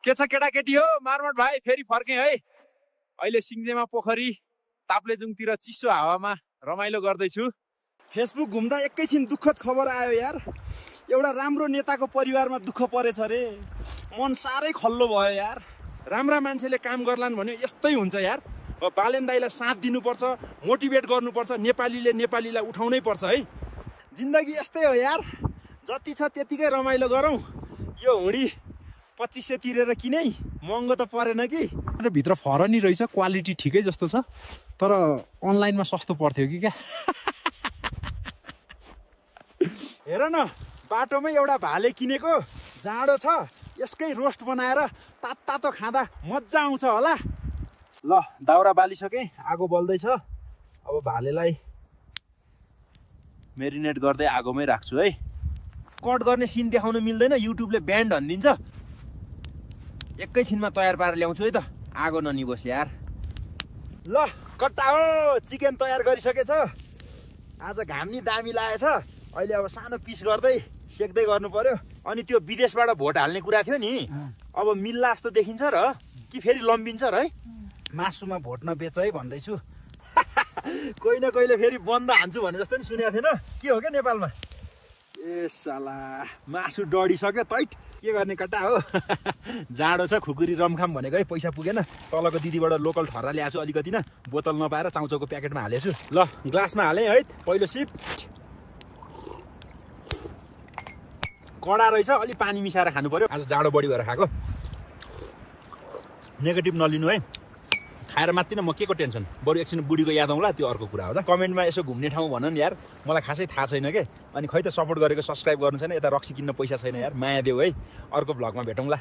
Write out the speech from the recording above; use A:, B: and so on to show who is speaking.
A: के छ केटाकेटी हो मारमट भाइ फेरि फर्के है। अहिले सिङ्जेमा पोखरी ताप्लेजुङतिर चिसो हावामा रमाइलो गर्दैछु।
B: फेसबुक घुम्दा एकैछिन दुःखद खबर आयो यार। एउटा राम्रो नेताको परिवारमा दुःख परेछ रे। मन साह्रै खल्लो भयो यार।
A: राम्रा मान्छेले काम गर्लान् भन्यो यस्तै हुन्छ यार। बालेन दाइलाई साथ दिनुपर्छ, मोटिभेट गर्नुपर्छ, नेपालीले नेपालीलाई उठाउनै पर्छ है।
B: जिन्दगी यस्तै हो यार। जति छ त्यतिकै रमाइलो गरौँ। यो हुडी 2500 तिरेर किनै महँगो त परेन कि।
A: भित्र फरनी रहेछ, क्वालिटी ठिकै जस्तो छ, तर अनलाइनमा सस्तो पर्थ्यो कि क्या।
B: हेर न, बाटोमै एउटा भाले किनेको, जाडो छ, यसकै रोस्ट बनाएर तातो खाँदा मजा आउँछ होला। ल दाउरा बालिसकेँ, आगो बल्दैछ। अब भालेलाई मेरिनेट गर्दै आगोमै राख्छु है। कट गर्ने सिन देखाउनु मिल्दैन, युट्युबले ब्यान्ड हानिदिन्छ। एकैछिनमा तयार पारेर ल्याउँछु है त, आगो ननिबोस् यार। ल कट्टा हो, चिकन तयार गरिसकेछ। आज घाम नि दामी लागेछ। अहिले अब सानो पिस गर्दै सेक्दै गर्नु पर्यो। अनि त्यो विदेशबाट भोट हाल्ने कुरा थियो नि, अब मिल्ला जस्तो देखिन्छ र कि फेरि लम्बिन्छ र है।
A: मासुमा भोट नबेच है भन्दैछु।
B: कोही न कोहीले फेरि बन्द हान्छु भने जस्तो नि सुनेको थिएन। के हो क्या नेपालमा? ए साला, मासु डढिसक्यो तैट। के गर्ने कट्टा हो। जाडो छ, खुकुरी रमखाम भनेको है पैसा पुगेन। तलको दिदीबाट लोकल ठर्रा ल्याएको छु अलिकति न, बोतल नपाएर चाउचाउको प्याकेटमा हालेछु। ल ग्लासमा हालेँ है, पहिलो सिप। कडा रहेछ, अलि पानी मिसाएर खानु पर्यो। आज जाडो बढी भएर खाएको। नेगेटिभ नलिनु है, खाएर मात्तिन म के को टेन्सन। बरु एकछिन बुढीको याद आउँला, त्यो अर्को कुरा हो। त कमेन्टमा यसो घुम्ने ठाउँ भन नि यार, मलाई खासै थाहा छैन के। अनि खै त सपोर्ट गरेको सब्सक्राइब गर्नु छैन, यता रक्सी किन्न पैसा छैन यार, माया देऊ है। अर्को भ्लगमा भेटौँला।